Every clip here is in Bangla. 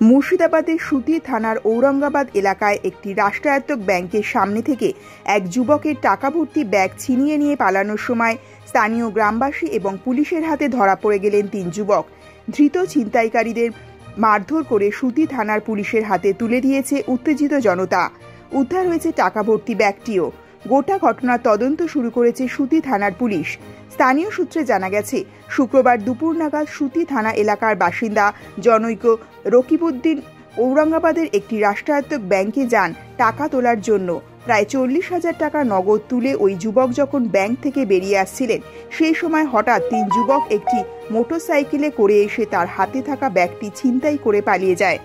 মুর্শিদাবাদের সুতি থানার ঔরঙ্গাবাদ এলাকায় একটি রাষ্ট্রায়ত্ত ব্যাংকের সামনে থেকে এক যুবকের টাকা ভর্তি ব্যাগ ছিনিয়ে নিয়ে পালানোর সময় স্থানীয় গ্রামবাসী এবং পুলিশের হাতে ধরা পড়ে গেলেন 3 যুবক। ধৃত ছিনতাইকারীদের মারধর করে সুতি থানার পুলিশের হাতে তুলে দিয়েছে উত্তেজিত জনতা। উদ্ধার হয়েছে টাকা ভর্তি ব্যাগটিও। গোটা ঘটনার তদন্ত শুরু করেছে সুতি থানার পুলিশ। স্থানীয় সূত্রে জানা গেছে, শুক্রবার দুপুর নাগাদ সুতি থানা এলাকার বাসিন্দা জনৈক রকিবউদ্দিন ঔরঙ্গাবাদের একটি রাষ্ট্রায়ত্ত ব্যাংকে যান টাকা তোলার জন্য। প্রায় 40,000 টাকা নগদ তুলে ওই যুবক যখন ব্যাংক থেকে বেরিয়ে আসছিলেন, সেই সময় হঠাৎ 3 যুবক একটি মোটরসাইকেলে করে এসে তার হাতে থাকা ব্যাগটি ছিনতাই করে পালিয়ে যায়।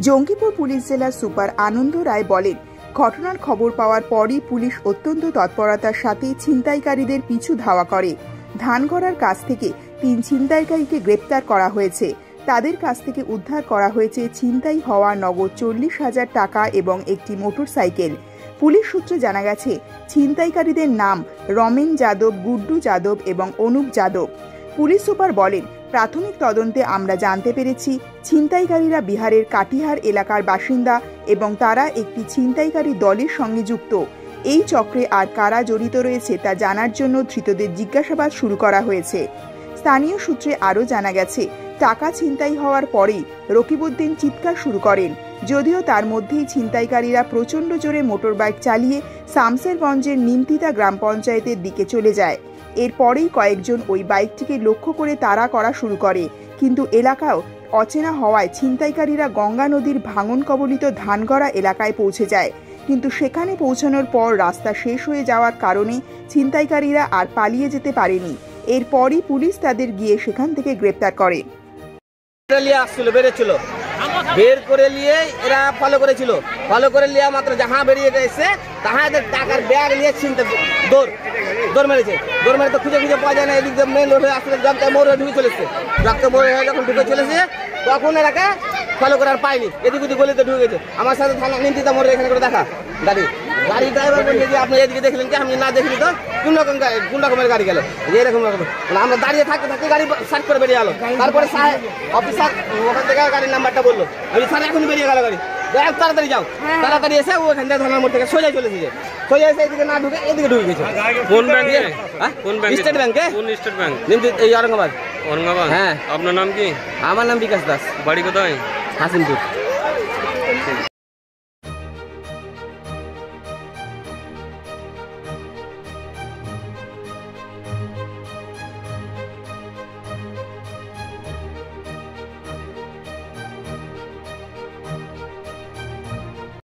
জঙ্গিপুর পুলিশ জেলার সুপার আনন্দ রায় বলেন, ঘটনার খবর পাওয়ার পরই পুলিশ অত্যন্ত তৎপরতার সাথে ছিনতাইকারীদের পিছু ধাওয়া করে। ধানগড়ার কাছ থেকে 3 ছিনতাইকারীকে গ্রেপ্তার করা হয়েছে। তাদের কাছ থেকে উদ্ধার করা হয়েছে ছিনতাই হওয়া নগদ 40,000 টাকা এবং একটি মোটরসাইকেল। পুলিশ সূত্রে জানা গেছে, ছিনতাইকারীদের নাম রমেন যাদব, গুড্ডু যাদব এবং অনুপ যাদব। পুলিশ সুপার বলেন, প্রাথমিক তদন্তে আমরা জানতে পেরেছি ছিনতাইকারীরা বিহারের কাটিহার এলাকার বাসিন্দা এবং তারা একটি ছিনতাইকারী দলের সঙ্গে যুক্ত। এই চক্রে আর কারা জড়িত রয়েছে তা জানার জন্য ধৃতদের জিজ্ঞাসাবাদ শুরু করা হয়েছে। স্থানীয় সূত্রে আরও জানা গেছে, টাকা ছিনতাই হওয়ার পরেই রকিবউদ্দিন চিৎকার শুরু করেন। যদিও তার মধ্যেই ছিনতাইকারীরা প্রচণ্ড জোরে মোটরবাইক চালিয়ে শামসেরগঞ্জের নিমতিতা গ্রাম পঞ্চায়েতের দিকে চলে যায়। এরপরেই কয়েকজন ওই বাইকটিকে লক্ষ্য করে তাড়া করা শুরু করে, কিন্তু এলাকাও অচেনা হওয়ায় ছিনতাইকারীরা গঙ্গা নদীর ভাঙন কবলিত ধানগড়া এলাকায় পৌঁছে যায়। কিন্তু সেখানে পৌঁছানোর পর রাস্তা শেষ হয়ে যাওয়ার কারণে ছিনতাইকারীরা আর পালিয়ে যেতে পারেনি। এরপরই পুলিশ তাদের গিয়ে সেখান থেকে গ্রেপ্তার করে। বের করে নিয়ে এরা ফলো করেছিল, ফলো করে নিয়ে মাত্র যাহা বেরিয়ে গেছে তাহা এদের টাকার ব্যাগ নিয়ে ছিনতে দৌড় মেরেছে। দৌড় মেরে তো খুঁজে পাওয়া যায় না। এদিক দিয়ে মেন রোডে আসলে জমকা মোড়ে ঢুকে চলেছে। জমকা মোড়ে যখন ঢুকে চলেছে তখন এরাকে ফলো করার পাইনি, এদিক ওদিক গলিতে ঢুকে গেছে। আমার সাথে থানা নিমতিতা মোড়ে এখানে করে দেখা গাড়ি ড্রাইভার বলছে যে আপনি এদিকে দেখলেন কি? আমি না দেখিনি তো। কোন রকমের গাড়ি গেল এরকম রকম। আমরা দাঁড়িয়ে থাকতে গাড়ি সার্চ করে বেরিয়ে গেল। তারপরে অফিসার ওখান থেকে গাড়ির নাম্বারটা বললো। আমি স্যার এখন বেরিয়ে গেল গাড়ি, তাড়াতাড়ি যাও। তাড়াতাড়ি এসে ওখান থেকে থানার মোড় থেকে সোজা চলেছে। সোজা এসে এদিকে না ঢুকে এদিকে ঢুকে গেছে। কোন ব্যাংকে? স্টেট ব্যাংকে। কোন স্টেট ব্যাংক? এই ঔরঙ্গাবাদ। হ্যাঁ। আপনার নাম কি? আমার নাম বিকাশ দাস। বাড়ি কোথায়? হাসিমপুর।